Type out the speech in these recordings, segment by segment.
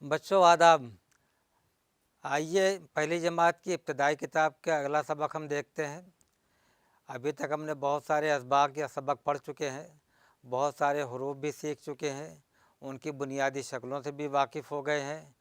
बच्चों आदाब। आइए पहली जमात की इब्तदाई किताब का अगला सबक हम देखते हैं। अभी तक हमने बहुत सारे असबाक या सबक पढ़ चुके हैं, बहुत सारे हरूफ भी सीख चुके हैं, उनकी बुनियादी शक्लों से भी वाकिफ़ हो गए हैं,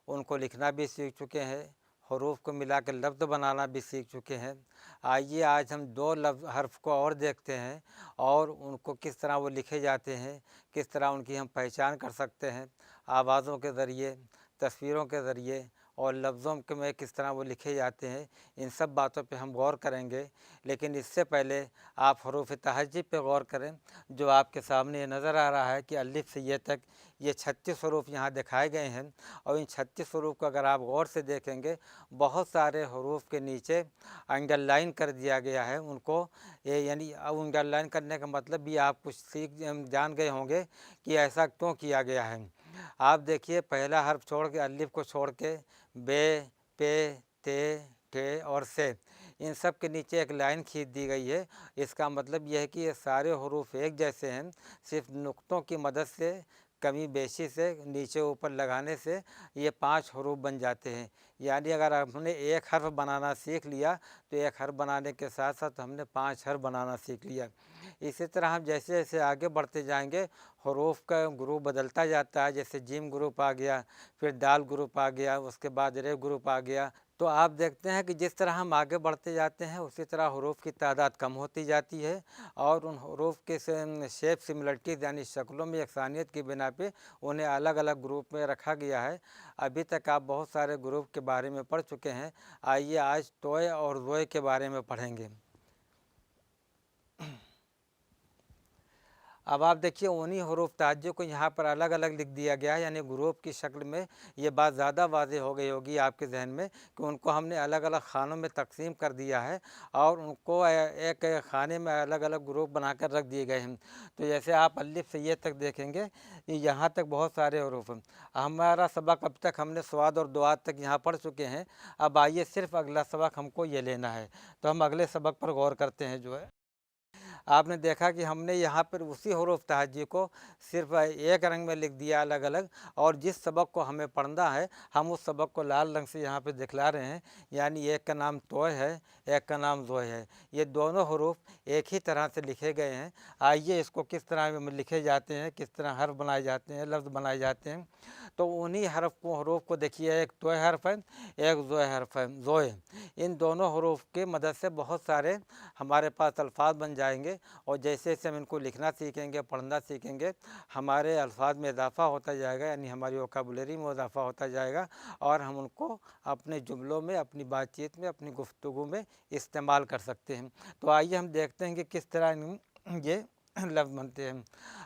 उनको लिखना भी सीख चुके हैं, हरूफ को मिला कर लफ्ज़ बनाना भी सीख चुके हैं। आइए आज हम दो हर्फ को और देखते हैं और उनको किस तरह वो लिखे जाते हैं, किस तरह उनकी हम पहचान कर सकते हैं, आवाज़ों के ज़रिए, तस्वीरों के ज़रिए और लफ्ज़ों के में किस तरह वो लिखे जाते हैं। इन सब बातों पे हम गौर करेंगे। लेकिन इससे पहले आप हरूफ तहज्जुद पे गौर करें, जो आपके सामने नज़र आ रहा है कि अलिफ से ये तक ये 36 हरूफ यहाँ दिखाए गए हैं। और इन 36 हरूफ को अगर आप गौर से देखेंगे, बहुत सारे हरूफ के नीचे अंडरलाइन कर दिया गया है उनको। ये यानी अब अंडरलाइन करने का मतलब भी आप कुछ जान गए होंगे कि ऐसा क्यों किया गया है। आप देखिए, पहला हर्फ छोड़ के, अलिफ को छोड़ के, बे, पे, ते, टे और से, इन सब के नीचे एक लाइन खींच दी गई है। इसका मतलब यह है कि ये सारे हरूफ एक जैसे हैं, सिर्फ नुक्तों की मदद से, कमी बेशी से, नीचे ऊपर लगाने से ये 5 हरूफ बन जाते हैं। यानी अगर हमने एक हर्फ बनाना सीख लिया तो एक हर्फ बनाने के साथ साथ हमने 5 हर्फ बनाना सीख लिया। इसी तरह हम जैसे जैसे आगे बढ़ते जाएंगे, हरूफ का ग्रुप बदलता जाता है। जैसे जिम ग्रुप आ गया, फिर दाल ग्रुप आ गया, उसके बाद रे ग्रुप आ गया। तो आप देखते हैं कि जिस तरह हम आगे बढ़ते जाते हैं उसी तरह हरूफ की तादाद कम होती जाती है और उन हरूफ के शेप सिमिलरिटीज़ यानी शक्लों में यकसानियत की बिना पे उन्हें अलग अलग ग्रुप में रखा गया है। अभी तक आप बहुत सारे ग्रुप के बारे में पढ़ चुके हैं। आइए आज तोय और ज़ोय के बारे में पढ़ेंगे। अब आप देखिए, उन्हीं हरूफ तहज्जुद को यहाँ पर अलग अलग लिख दिया गया है, यानी ग्रुप की शक्ल में। ये बात ज़्यादा वाज़ेह हो गई होगी आपके जहन में कि उनको हमने अलग अलग खानों में तकसीम कर दिया है और उनको एक खाने में अलग अलग ग्रुप बनाकर रख दिए गए हैं। तो जैसे आप अलिफ से ये तक देखेंगे, यहाँ तक बहुत सारे हरूफ हैं। हमारा सबक अब तक हमने स्वाद और दुआत तक यहाँ पढ़ चुके हैं। अब आइए सिर्फ अगला सबक हमको ये लेना है, तो हम अगले सबक पर गौर करते हैं। जो है, आपने देखा कि हमने यहाँ पर उसी हरूफ तहज्जुद को सिर्फ एक रंग में लिख दिया अलग अलग, और जिस सबक को हमें पढ़ना है हम उस सबक को लाल रंग से यहाँ पे दिखला रहे हैं। यानी एक का नाम तोय है, एक का नाम ज़ोय है। ये दोनों हरूफ एक ही तरह से लिखे गए हैं। आइए इसको किस तरह में लिखे जाते हैं, किस तरह हर्फ बनाए जाते हैं, लफ्ज़ बनाए जाते हैं। तो उन्हीं हरूफ को देखिए, एक तोय हर्फ है, एक ज़ोय हर्फ है, ज़ोय। इन दोनों हरूफ की मदद से बहुत सारे हमारे पास अल्फाज बन जाएंगे और जैसे जैसे हम इनको लिखना सीखेंगे, पढ़ना सीखेंगे, हमारे अल्फाज में इजाफ़ा होता जाएगा, यानी हमारी वोकैबुलरी में इजाफ़ा होता जाएगा और हम उनको अपने जुमलों में, अपनी बातचीत में, अपनी गुफ्तगू में इस्तेमाल कर सकते हैं। तो आइए हम देखते हैं कि किस तरह ये लफ्ज़ बनते हैं।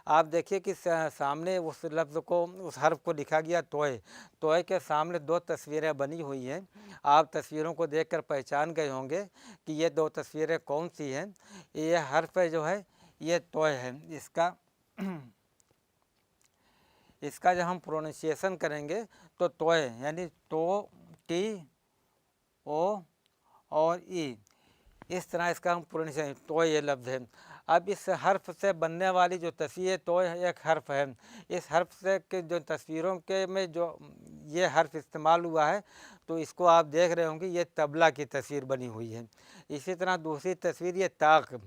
आप देखिए कि सामने उस लफ्ज़ को, उस हर्फ को लिखा गया तोय। तोय के सामने दो तस्वीरें बनी हुई हैं। आप तस्वीरों को देखकर पहचान गए होंगे कि ये दो तस्वीरें कौन सी हैं। ये हर्फ जो है ये तोय है। इसका जब हम प्रोनाउंसिएशन करेंगे तो तोय यानी तो, टी, ओ और ई, इस तरह इसका हम प्रोनाउंसिएशन, तोय ये लफ्ज़ है। अब इस हर्फ से बनने वाली जो तस्वीर तोय एक हर्फ है। इस हर्फ से के जो तस्वीरों के में जो ये हर्फ इस्तेमाल हुआ है, तो इसको आप देख रहे होंगे, ये तबला की तस्वीर बनी हुई है। इसी तरह दूसरी तस्वीर ये ताक,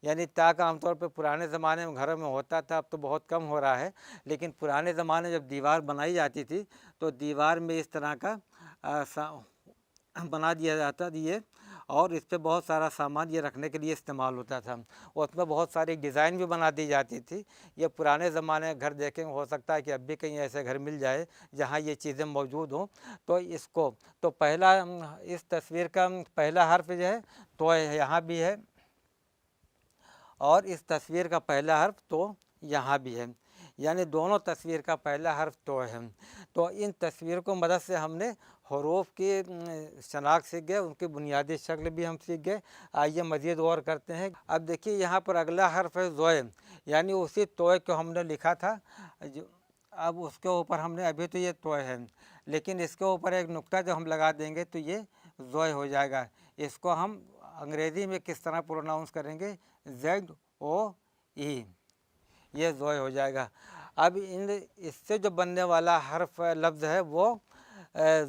यानी ताक आमतौर पर पुराने ज़माने में घरों में होता था, अब तो बहुत कम हो रहा है। लेकिन पुराने ज़माने जब दीवार बनाई जाती थी तो दीवार में इस तरह का बना दिया जाता ये, और इस पर बहुत सारा सामान ये रखने के लिए इस्तेमाल होता था। और उसमें बहुत सारी डिज़ाइन भी बना दी जाती थी। ये पुराने ज़माने घर देखेंगे, हो सकता है कि अब भी कहीं ऐसे घर मिल जाए जहाँ ये चीज़ें मौजूद हों। तो इसको तो पहला, इस तस्वीर का पहला हर्फ जो है तो यहाँ भी है और इस तस्वीर का पहला हर्फ तो यहाँ भी है, यानी दोनों तस्वीर का पहला हर्फ तो है। तो इन तस्वीरों को मदद से हमने हरूफ की शनाख्त सीख गए, उनकी बुनियादी शक्ल भी हम सीख गए। आइए मज़ीद गौर करते हैं। अब देखिए, यहाँ पर अगला हर्फ है ज़ोय, यानी उसी तोय को हमने लिखा था जो, अब उसके ऊपर हमने, अभी तो ये तोय है लेकिन इसके ऊपर एक नुक्ता जब हम लगा देंगे तो ये ज़ोय हो जाएगा। इसको हम अंग्रेज़ी में किस तरह प्रोनाउंस करेंगे, ZOE, ये ज़ोय हो जाएगा। اب اس سے جو بننے والا حرف لفظ ہے وہ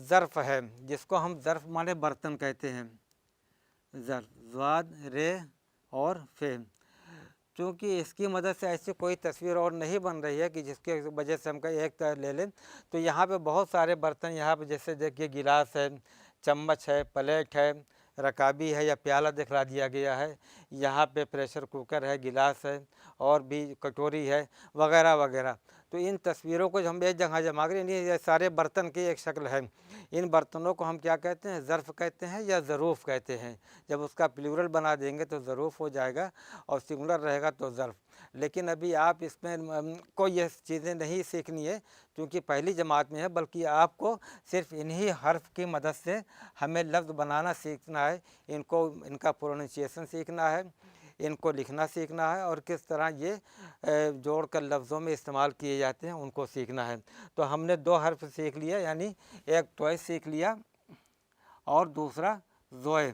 ظرف ہے، جس کو ہم ظرف مانے برتن کہتے ہیں، ظرف، ضاد، رے اور فے۔ چونکہ اس کی مدد سے ایسی کوئی تصویر اور نہیں بن رہی ہے کہ جس کی وجہ سے ہم کا ایک لے لیں، تو یہاں پہ بہت سارے برتن، یہاں پہ جیسے دیکھیے گلاس ہے، چمچ ہے، پلیٹ ہے، رکابی ہے یا پیالہ دکھلا دیا گیا ہے، یہاں پہ پریشر کوکر ہے، گلاس ہے اور بھی کٹوری ہے وغیرہ وغیرہ۔ تو ان تصویروں کو ہم ایک جگہ جمع کریں، یہ سارے برتن کی ایک شکل ہے۔ ان برتنوں کو ہم کیا کہتے ہیں؟ ظرف کہتے ہیں یا ظروف کہتے ہیں۔ جب اس کا پلورل بنا دیں گے تو ظروف ہو جائے گا اور سنگولر رہے گا تو ظرف۔ لیکن ابھی آپ اس میں کو یہ چیزیں نہیں سیکھنی ہے کیونکہ پہلی جماعت میں ہے، بلکہ آپ کو صرف انہی حرف کی مدد سے ہمیں لفظ بنانا سیکھنا ہے، ان کا پروننسیشن سیکھنا ہے، ان کو لکھنا سیکھنا ہے اور کس طرح یہ جوڑ کر لفظوں میں استعمال کیے جاتے ہیں ان کو سیکھنا ہے۔ تو ہم نے 2 حرف سیکھ لیا، یعنی ایک توئے سیکھ لیا اور دوسرا زوئے۔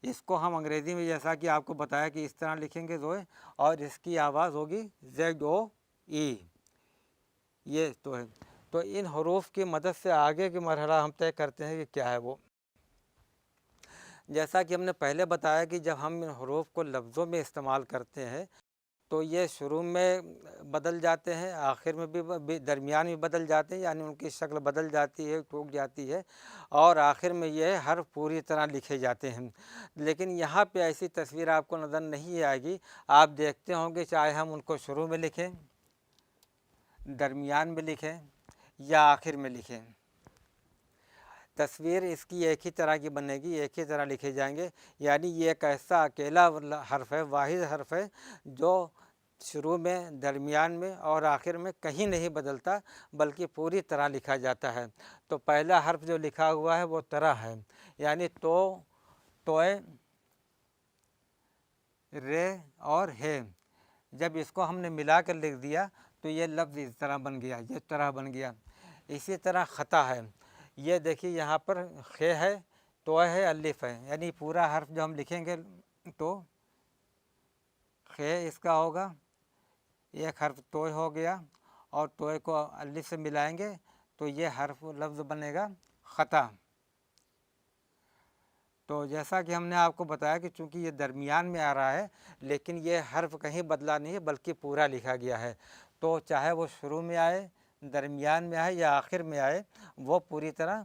اس کو ہم انگریزی میں جیسا کہ آپ کو بتایا کہ اس طرح لکھیں گے زوئے، اور اس کی آواز ہوگی ZOE، یہ تو ہے۔ تو ان حروف کی مدد سے آگے کی مرحلہ ہم طے کرتے ہیں کہ کیا ہے وہ۔ جیسا کہ ہم نے پہلے بتایا کہ جب ہم ان حروف کو لفظوں میں استعمال کرتے ہیں تو یہ شروع میں بدل جاتے ہیں، آخر میں بھی، درمیان میں بدل جاتے ہیں، یعنی ان کی شکل بدل جاتی ہے، ٹوٹ جاتی ہے، اور آخر میں یہ حرف پوری طرح لکھے جاتے ہیں۔ لیکن یہاں پہ ایسی تصویر آپ کو نظر نہیں آئے گی۔ آپ دیکھتے ہوں گے چاہے ہم ان کو شروع میں لکھیں، درمیان میں لکھیں یا آخر میں لکھیں، تصویر اس کی ایک ہی طرح کی بنے گی، ایک ہی طرح لکھے جائیں گے۔ یعنی یہ ایک ایسا اکیلا حرف ہے، واحد حرف ہے جو شروع میں، درمیان میں اور آخر میں کہیں نہیں بدلتا بلکہ پوری طرح لکھا جاتا ہے۔ تو پہلا حرف جو لکھا ہوا ہے وہ طرح ہے، یعنی تو، توئے، رے اور ہے۔ جب اس کو ہم نے ملا کر لکھ دیا تو یہ لفظ اس طرح بن گیا، یہ طرح بن گیا۔ اسی طرح خطا ہے، یہ دیکھیے یہاں پر خے ہے، توئے ہے، الف ہے، یعنی پورا حرف جو ہم لکھیں گے تو خے اس کا ہوگا، ایک حرف توئے ہو گیا اور توئے کو الف سے ملائیں گے تو یہ حرف لفظ بنے گا خطا۔ تو جیسا کہ ہم نے آپ کو بتایا کہ چونکہ یہ درمیان میں آ رہا ہے لیکن یہ حرف کہیں بدلا نہیں ہے بلکہ پورا لکھا گیا ہے، تو چاہے وہ شروع میں آئے، درمیان میں آئے یا آخر میں آئے، وہ پوری طرح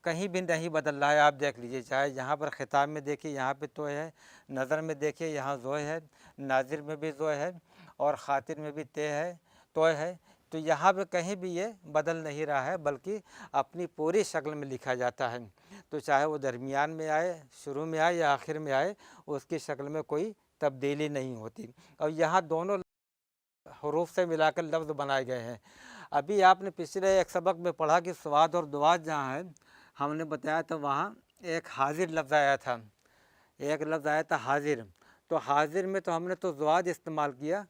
کہیں بھی نہیں بدل رہا ہے۔ آپ دیکھ لیجئے، چاہے یہاں پر خطاب میں دیکھیے یہاں پہ توئے ہے، نظر میں دیکھیے یہاں زوئے ہے، ناظر میں بھی زوئے ہے اور خاطر میں بھی تے ہے، توئے ہے، تو یہاں پہ کہیں بھی یہ بدل نہیں رہا ہے بلکہ اپنی پوری شکل میں لکھا جاتا ہے۔ تو چاہے وہ درمیان میں آئے، شروع میں آئے یا آخر میں آئے، اس کی شکل میں کوئی تبدیلی نہیں ہوتی۔ اور یہاں دونوں حروف سے ملا کر لفظ بنائے گئے ہیں۔ ابھی آپ نے پچھلے ایک سبق میں پڑھا کہ سواد اور دواد جہاں ہے، ہم نے بتایا تھا وہاں ایک حاضر لفظ آیا تھا، ایک لفظ آیا تھا حاضر۔ تو حاضر میں تو ہم نے تو زواد استعمال کیا،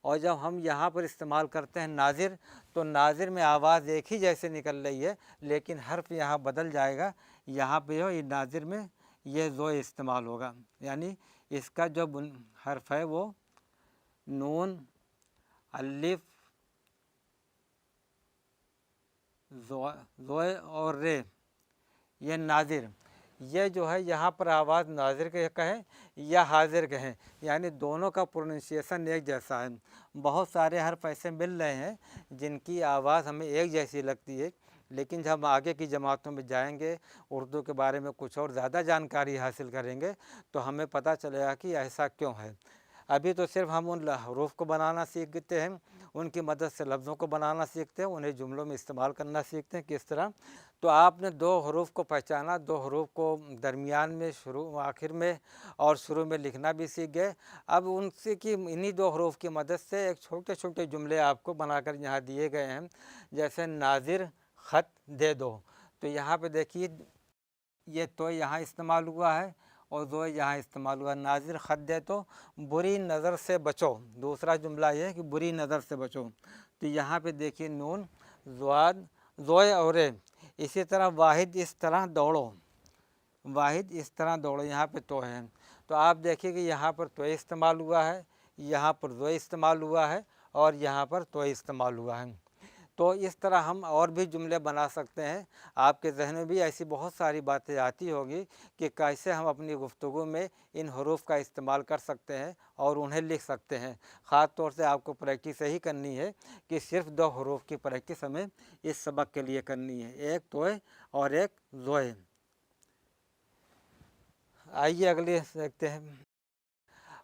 اور جب ہم یہاں پر استعمال کرتے ہیں ناظر، تو ناظر میں آواز ایک ہی جیسے نکل رہی ہے لیکن حرف یہاں بدل جائے گا، یہاں پہ جو ناظر میں یہ زو استعمال ہوگا، یعنی اس کا جو حرف ہے وہ نون، الف، زوئے اور رے، یہ ناظر، یہ جو ہے یہاں پر آواز ناظر کے کہیں یا حاضر کہیں، یعنی دونوں کا پروننسیشن ایک جیسا ہے۔ بہت سارے حرف ایسے مل رہے ہیں جن کی آواز ہمیں ایک جیسی لگتی ہے، لیکن جب ہم آگے کی جماعتوں میں جائیں گے، اردو کے بارے میں کچھ اور زیادہ جانکاری حاصل کریں گے تو ہمیں پتہ چلے گا کہ ایسا کیوں ہے۔ ابھی تو صرف ہم ان حروف کو بنانا سیکھتے ہیں، ان کی مدد سے لفظوں کو بنانا سیکھتے ہیں، انہیں جملوں میں استعمال کرنا سیکھتے ہیں کس طرح۔ تو آپ نے 2 حروف کو پہچانا، 2 حروف کو درمیان میں، آخر میں اور شروع میں لکھنا بھی سیکھ گئے۔ اب ان سے کہ انہی 2 حروف کی مدد سے ایک چھوٹے چھوٹے جملے آپ کو بنا کر یہاں دیے گئے ہیں، جیسے ناظر خط دے دو۔ تو یہاں پہ دیکھیے یہ تو یہاں استعمال ہوا ہے اور دو یہاں استعمال ہوا، ناظر خط دے تو بری نظر سے بچو، دوسرا جملہ یہ ہے کہ بری نظر سے بچو۔ تو یہاں پہ دیکھیے نون، زواد، زوئے اور رے۔ اسی طرح واحد اس طرح دوڑو، واحد اس طرح دوڑو، یہاں پہ تو ہے۔ تو آپ دیکھیے کہ یہاں پر تو استعمال ہوا ہے، यहाँ पर ज़ोय इस्तेमाल हुआ है और यहाँ पर तोय इस्तेमाल हुआ है। तो इस तरह हम और भी जुमले बना सकते हैं। आपके ज़हन में भी ऐसी बहुत सारी बातें आती होगी कि कैसे हम अपनी गुफ्तगू में इन हरूफ का इस्तेमाल कर सकते हैं और उन्हें लिख सकते हैं। ख़ास तौर से आपको प्रैक्टिस यही करनी है कि सिर्फ 2 हरूफ की प्रैक्टिस हमें इस सबक के लिए करनी है, एक तोय और एक ज़ोय। आइए अगले देखते हैं।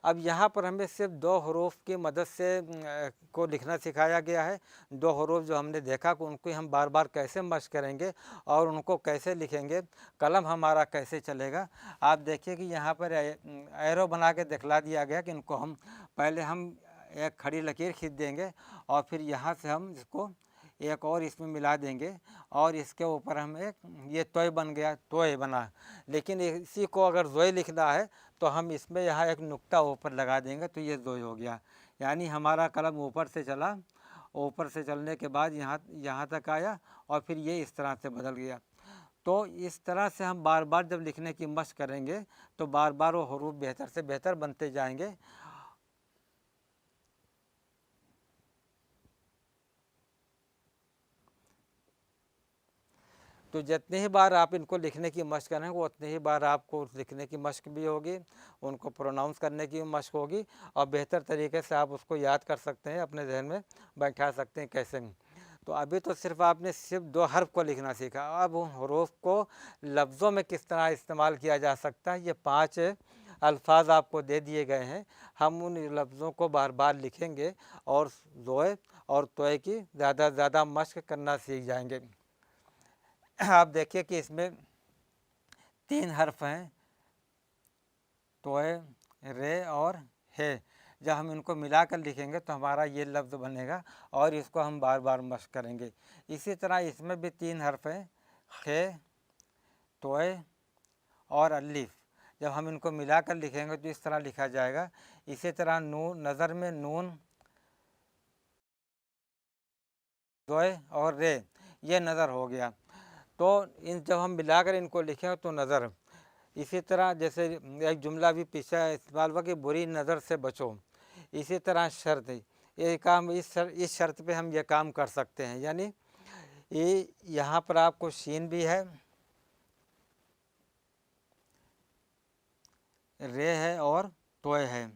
अब यहाँ पर हमें सिर्फ 2 हरूफ की मदद से को लिखना सिखाया गया है। 2 हरूफ जो हमने देखा कि उनको हम बार बार कैसे मश्क करेंगे और उनको कैसे लिखेंगे, कलम हमारा कैसे चलेगा। आप देखिए कि यहाँ पर एरो बना के दिखला दिया गया कि इनको हम पहले हम एक खड़ी लकीर खींच देंगे और फिर यहाँ से हम इसको एक और इसमें मिला देंगे और इसके ऊपर हम एक ये तोय बन गया, तोय बना। लेकिन इसी को अगर ज़ोय लिखना है तो हम इसमें यहाँ एक नुक्ता ऊपर लगा देंगे तो ये ज़ोय हो गया। यानी हमारा कलम ऊपर से चला, ऊपर से चलने के बाद यहाँ तक आया और फिर ये इस तरह से बदल गया। तो इस तरह से हम बार बार जब लिखने की मशक करेंगे तो बार बार वो हरूफ बेहतर से बेहतर बनते जाएंगे। तो जितनी ही बार आप इनको लिखने की मशक करेंगे उतनी ही बार आपको लिखने की मशक भी होगी, उनको प्रोनाउंस करने की मशक होगी और बेहतर तरीके से आप उसको याद कर सकते हैं, अपने जहन में बैठा सकते हैं कैसे। तो अभी तो सिर्फ आपने सिर्फ 2 हर्फ को लिखना सीखा। अब उन हरूफ को लफ्ज़ों में किस तरह इस्तेमाल किया जा सकता है, ये 5 अल्फाज आपको दे दिए गए हैं। हम उन लफ्ज़ों को बार बार लिखेंगे और ज़ोय और तोय की ज़्यादा से ज़्यादा मशक करना सीख जाएंगे। आप देखिए कि इसमें 3 हर्फ हैं, तोय, रे और हे। जब हम इनको मिलाकर लिखेंगे तो हमारा ये लफ्ज़ बनेगा और इसको हम बार बार मशक करेंगे। इसी तरह इसमें भी 3 हर्फ हैं, खे, तोय और अलिफ। जब हम इनको मिलाकर लिखेंगे तो इस तरह लिखा जाएगा। इसी तरह नून, नज़र में नून, तोय और रे, ये नज़र हो गया। तो इन जब हम मिलाकर इनको लिखें तो नज़र। इसी तरह जैसे एक जुमला भी पीछे इस्तेमाल हुआ कि बुरी नज़र से बचो। इसी तरह शर्त, ये काम इस शर्त पे हम ये काम कर सकते हैं। यानी ये यहाँ पर आपको शीन भी है, रे है और तोय है।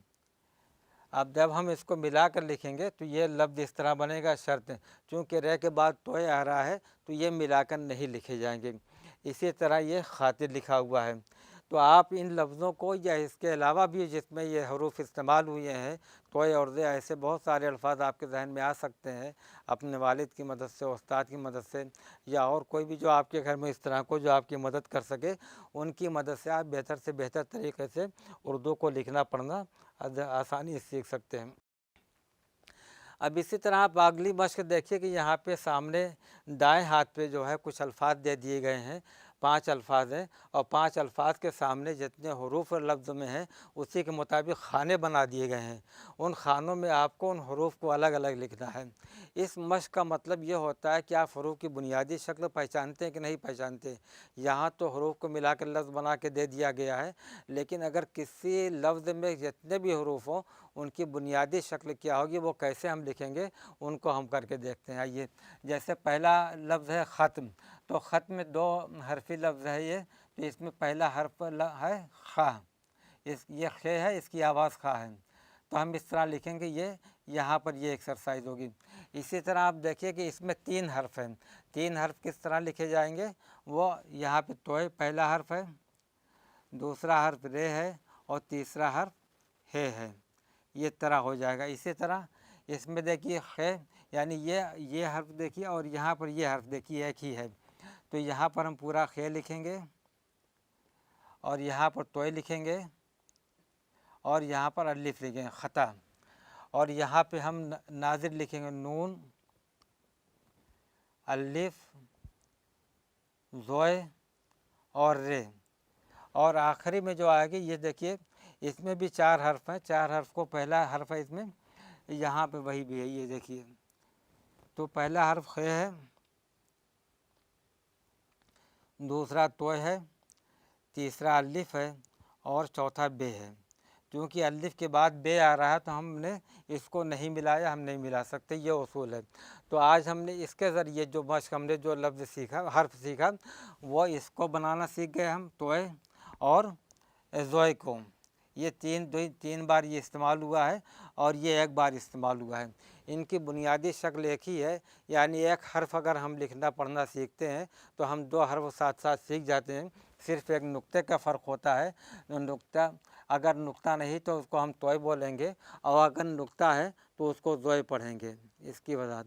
अब जब हम इसको मिलाकर लिखेंगे तो ये लफ्ज़ इस तरह बनेगा, शर्त। चूँकि रे के बाद तोय आ रहा है तो ये मिलाकर नहीं लिखे जाएंगे। इसी तरह ये खातिर लिखा हुआ है। तो आप इन लफ्ज़ों को या इसके अलावा भी जिसमें ये हरूफ इस्तेमाल हुए हैं, तोय और रे, ऐसे बहुत सारे अल्फाज आपके जहन में आ सकते हैं। अपने वालिद की मदद से, उस्ताद की मदद से या और कोई भी जो आपके घर में इस तरह को जो आपकी मदद कर सके, उनकी मदद से आप बेहतर से बेहतर तरीके से उर्दू को लिखना पढ़ना आसानी से सीख सकते हैं। अब इसी तरह आप अगली मशक देखिए कि यहाँ पे सामने दाएं हाथ पे जो है कुछ अल्फाज दे दिए गए हैं। 5 अल्फाज हैं और 5 अल्फाज के सामने जितने हरूफ और लफ्ज़ में हैं उसी के मुताबिक खाने बना दिए गए हैं। उन खानों में आपको उन हरूफ को अलग अलग लिखना है। इस मशक का मतलब ये होता है कि आप हरूफ की बुनियादी शक्ल पहचानते हैं कि नहीं पहचानते। यहाँ तो हरूफ को मिलाकर लफ्ज़ बना के दे दिया गया है, लेकिन अगर किसी लफ्ज़ में जितने भी हरूफ हों उनकी बुनियादी शक्ल क्या होगी, वो कैसे हम लिखेंगे, उनको हम करके देखते हैं। आइए, जैसे पहला लफ्ज़ है ख़त्म। तो ख़त्म में 2 हरफी लफ्ज़ है ये। तो इसमें पहला हर्फ है खा, ये खे है, इसकी आवाज़ खा है। तो हम इस तरह लिखेंगे, ये यहाँ पर ये एक्सरसाइज होगी। इसी तरह आप देखिए कि इसमें 3 हर्फ हैं। 3 हर्फ किस तरह लिखे जाएंगे, वो यहाँ पे तोय पहला हर्फ है, दूसरा हर्फ रे है और तीसरा हर्फ हे है। ये तरह हो जाएगा। इसी तरह इसमें देखिए खे, यानी ये हर्फ देखिए और यहाँ पर ये हर्फ देखिए एक ही है। तो यहाँ पर हम पूरा खे लिखेंगे और यहाँ पर तोय लिखेंगे और यहाँ पर अलिफ लिखेंगे, ख़ता। और यहाँ पे हम नाज़िर लिखेंगे, नून, अलिफ, ज़ोय और रे। और आखिरी में जो आएगी ये देखिए, इसमें भी 4 हर्फ हैं। 4 हर्फ को पहला हर्फ है इसमें, यहाँ पे वही भी है, ये देखिए। तो पहला हर्फ खे है, दूसरा तोय है, तीसरा अलिफ है और चौथा बे है। چونکہ الف کے بعد بے آ رہا ہے تو ہم نے اس کو نہیں ملایا، ہم نہیں ملا سکتے، یہ اصول ہے۔ تو آج ہم نے اس کے ذریعے جو مشق ہم نے جو لفظ سیکھا، حرف سیکھا، وہ اس کو بنانا سیکھ گئے ہم، توئے اور زوئے کو۔ یہ تین بار یہ استعمال ہوا ہے اور یہ ایک بار استعمال ہوا ہے۔ ان کی بنیادی شکل ایک ہی ہے، یعنی ایک حرف اگر ہم لکھنا پڑھنا سیکھتے ہیں تو ہم دو حرف ساتھ ساتھ سیکھ جاتے ہیں، صرف ایک نقطے کا فرق ہوتا ہے۔ نقطہ اگر نقطہ نہیں تو اس کو ہم توئے بولیں گے، اور اگر نقطہ ہے تو اس کو زوئے پڑھیں گے، اس کی وضاحت۔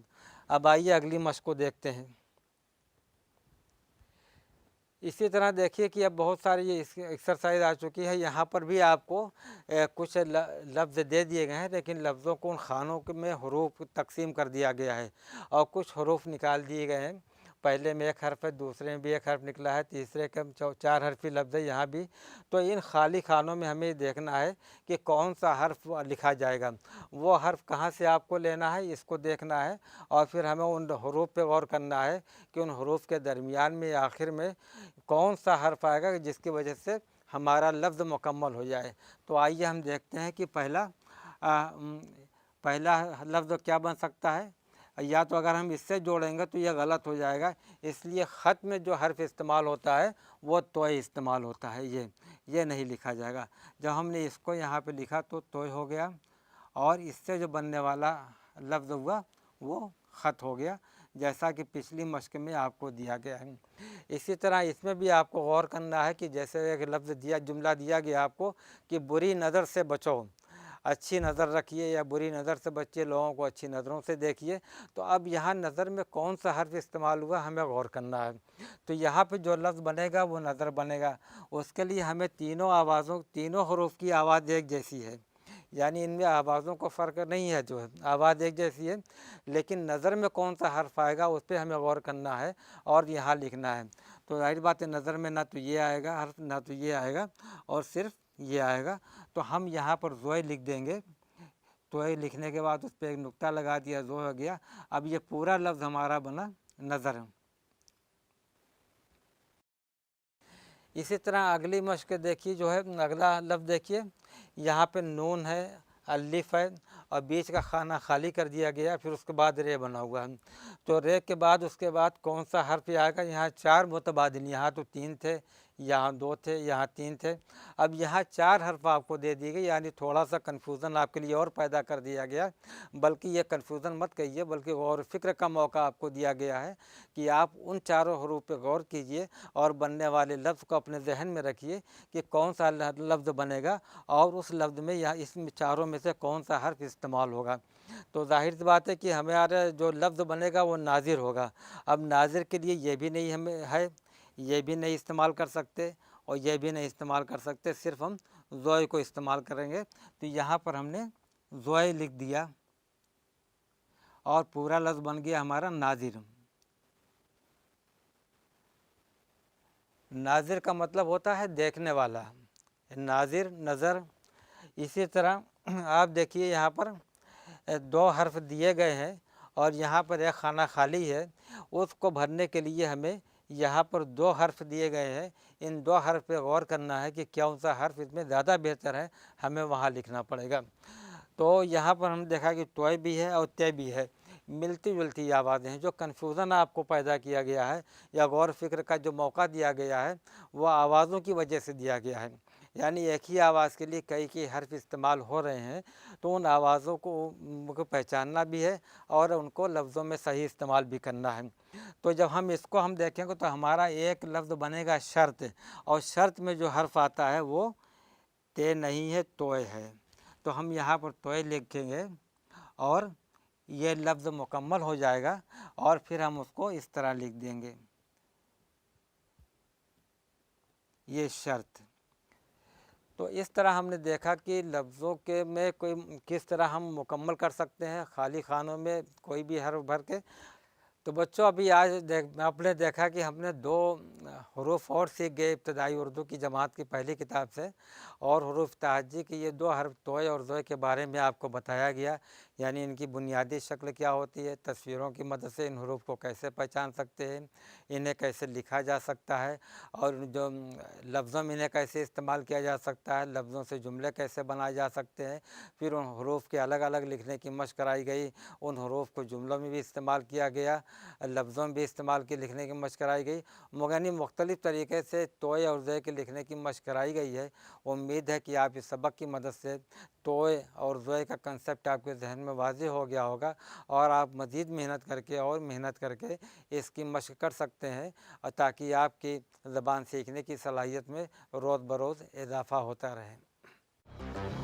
اب آئیے اگلی مشق کو دیکھتے ہیں۔ اسی طرح دیکھیے کہ اب بہت ساری یہ ایکسرسائز آ چکی ہے، یہاں پر بھی آپ کو کچھ لفظ دے دیے گئے ہیں، لیکن لفظوں کو ان خانوں میں حروف تقسیم کر دیا گیا ہے اور کچھ حروف نکال دیے گئے ہیں۔ پہلے میں ایک حرف ہے، دوسرے میں بھی ایک حرف نکلا ہے، تیسرے کے 4 حرفی لفظ ہے یہاں بھی۔ تو ان خالی خانوں میں ہمیں دیکھنا ہے کہ کون سا حرف لکھا جائے گا، وہ حرف کہاں سے آپ کو لینا ہے، اس کو دیکھنا ہے، اور پھر ہمیں ان حروف پہ غور کرنا ہے کہ ان حروف کے درمیان میں آخر میں کون سا حرف آئے گا جس کی وجہ سے ہمارا لفظ مکمل ہو جائے۔ تو آئیے ہم دیکھتے ہیں کہ پہلا لفظ کیا بن سکتا ہے۔ یا تو اگر ہم اس سے جوڑیں گے تو یہ غلط ہو جائے گا، اس لیے خط میں جو حرف استعمال ہوتا ہے وہ توئے استعمال ہوتا ہے، یہ نہیں لکھا جائے گا۔ جب ہم نے اس کو یہاں پہ لکھا تو توئے ہو گیا، اور اس سے جو بننے والا لفظ ہوا وہ خط ہو گیا، جیسا کہ پچھلی مشق میں آپ کو دیا گیا ہے۔ اسی طرح اس میں بھی آپ کو غور کرنا ہے کہ جیسے ایک لفظ جملہ دیا گیا آپ کو کہ بری نظر سے بچو، اچھی نظر رکھیے یا بری نظر سے بچیے، لوگوں کو اچھی نظروں سے دیکھیے۔ تو اب یہاں نظر میں کون سا حرف استعمال ہوا ہمیں غور کرنا ہے۔ تو یہاں پہ جو لفظ بنے گا وہ نظر بنے گا، اس کے لیے ہمیں تینوں حروف کی آواز ایک جیسی ہے، یعنی ان میں آوازوں کو فرق نہیں ہے، جو ہے آواز ایک جیسی ہے، لیکن نظر میں کون سا حرف آئے گا اس پہ ہمیں غور کرنا ہے اور یہاں لکھنا ہے۔ تو ظاہر بات ہے نظر میں نہ تو یہ آئے گا حرف، نہ تو یہ آئے گا، اور صرف یہ آئے گا۔ تو ہم یہاں پر زوئے لکھ دیں گے، توئے لکھنے کے بعد اس پہ ایک نقطہ لگا دیا، زو ہو گیا۔ اب یہ پورا لفظ ہمارا بنا نظر۔ اسی طرح اگلی مشق دیکھیے، جو ہے اگلا لفظ دیکھیے، یہاں پہ نون ہے، الف ہے، اور بیچ کا خانہ خالی کر دیا گیا، پھر اس کے بعد رے بنا ہوا ہے۔ تو رے کے بعد اس کے بعد کون سا حرف آئے گا؟ یہاں 4 متبادل، یہاں تو 3 تھے، یہاں 2 تھے، یہاں 3 تھے، اب یہاں 4 حرف آپ کو دے دی گئی، یعنی تھوڑا سا کنفیوژن آپ کے لیے اور پیدا کر دیا گیا۔ بلکہ یہ کنفیوژن مت کہیے، بلکہ غور و فکر کا موقع آپ کو دیا گیا ہے کہ آپ ان چاروں حروف پہ غور کیجئے اور بننے والے لفظ کو اپنے ذہن میں رکھیے کہ کون سا لفظ بنے گا، اور اس لفظ میں یا اس چاروں میں سے کون سا حرف استعمال ہوگا۔ تو ظاہر سی بات ہے کہ ہمارا جو لفظ بنے گا وہ ناظر ہوگا۔ اب ناظر کے لیے یہ بھی نہیں ہمیں ہے، یہ بھی نہیں استعمال کر سکتے اور یہ بھی نہیں استعمال کر سکتے، صرف ہم زوئے کو استعمال کریں گے۔ تو یہاں پر ہم نے زوئے لکھ دیا اور پورا لفظ بن گیا ہمارا ناظر۔ ناظر کا مطلب ہوتا ہے دیکھنے والا، ناظر، نظر۔ اسی طرح آپ دیکھیے یہاں پر 2 حرف دیے گئے ہیں اور یہاں پر ایک خانہ خالی ہے، اس کو بھرنے کے لیے ہمیں یہاں پر 2 حرف دیے گئے ہیں، ان 2 حرف پہ غور کرنا ہے کہ کون سا حرف اس میں زیادہ بہتر ہے، ہمیں وہاں لکھنا پڑے گا۔ تو یہاں پر ہم دیکھا کہ توئے بھی ہے اور تے بھی ہے، ملتی جلتی آوازیں ہیں۔ جو کنفیوژن آپ کو پیدا کیا گیا ہے یا غور فکر کا جو موقع دیا گیا ہے وہ آوازوں کی وجہ سے دیا گیا ہے، یعنی ایک ہی آواز کے لیے کئی حرف استعمال ہو رہے ہیں، تو ان آوازوں کو پہچاننا بھی ہے اور ان کو لفظوں میں صحیح استعمال بھی کرنا ہے۔ تو جب ہم اس کو دیکھیں گے تو ہمارا ایک لفظ بنے گا شرط، اور شرط میں جو حرف آتا ہے وہ تے نہیں ہے، توئے ہے۔ تو ہم یہاں پر توئے لکھیں گے اور یہ لفظ مکمل ہو جائے گا، اور پھر ہم اس کو اس طرح لکھ دیں گے، یہ شرط۔ تو اس طرح ہم نے دیکھا کہ لفظوں کے میں کس طرح ہم مکمل کر سکتے ہیں، خالی خانوں میں کوئی بھی حرف بھر کے۔ तो बच्चों अभी आज आपने देखा कि हमने दो हरूफ और सीख गए इब्तदाई उर्दू की जमात की पहली किताब से, और हरूफ तहज्जी की ये दो हर्फ तोय और ज़ोय के बारे में आपको बताया गया, यानी इनकी बुनियादी शक्ल क्या होती है, तस्वीरों की मदद से इन हरूफ को कैसे पहचान सकते हैं, इन्हें कैसे लिखा जा सकता है, और जो लफ्ज़ों में इन्हें कैसे इस्तेमाल किया जा सकता है, लफ्ज़ों से जुमले कैसे बनाए जा सकते हैं। फिर उन हरूफ के अलग अलग लिखने की मशक़ कराई गई, उन हरूफ को जुमलों में भी इस्तेमाल किया गया, लफ्ज़ों में भी इस्तेमाल की लिखने की मशक़ कराई गई। यानी मुख्तलिफ़ तरीक़े से तोय और ज़य के लिखने की मशक़ कराई गई है। उम्मीद है कि आप इस सबक की मदद से तोय और ज़य का कंसेप्ट आपके जहन में वाज़ेह हो गया होगा, और आप मज़ीद मेहनत करके इसकी मशक़ कर सकते हैं, ताकि आपकी ज़बान सीखने की सलाहियत में रोज़ बरोज़ इजाफ़ा होता रहे।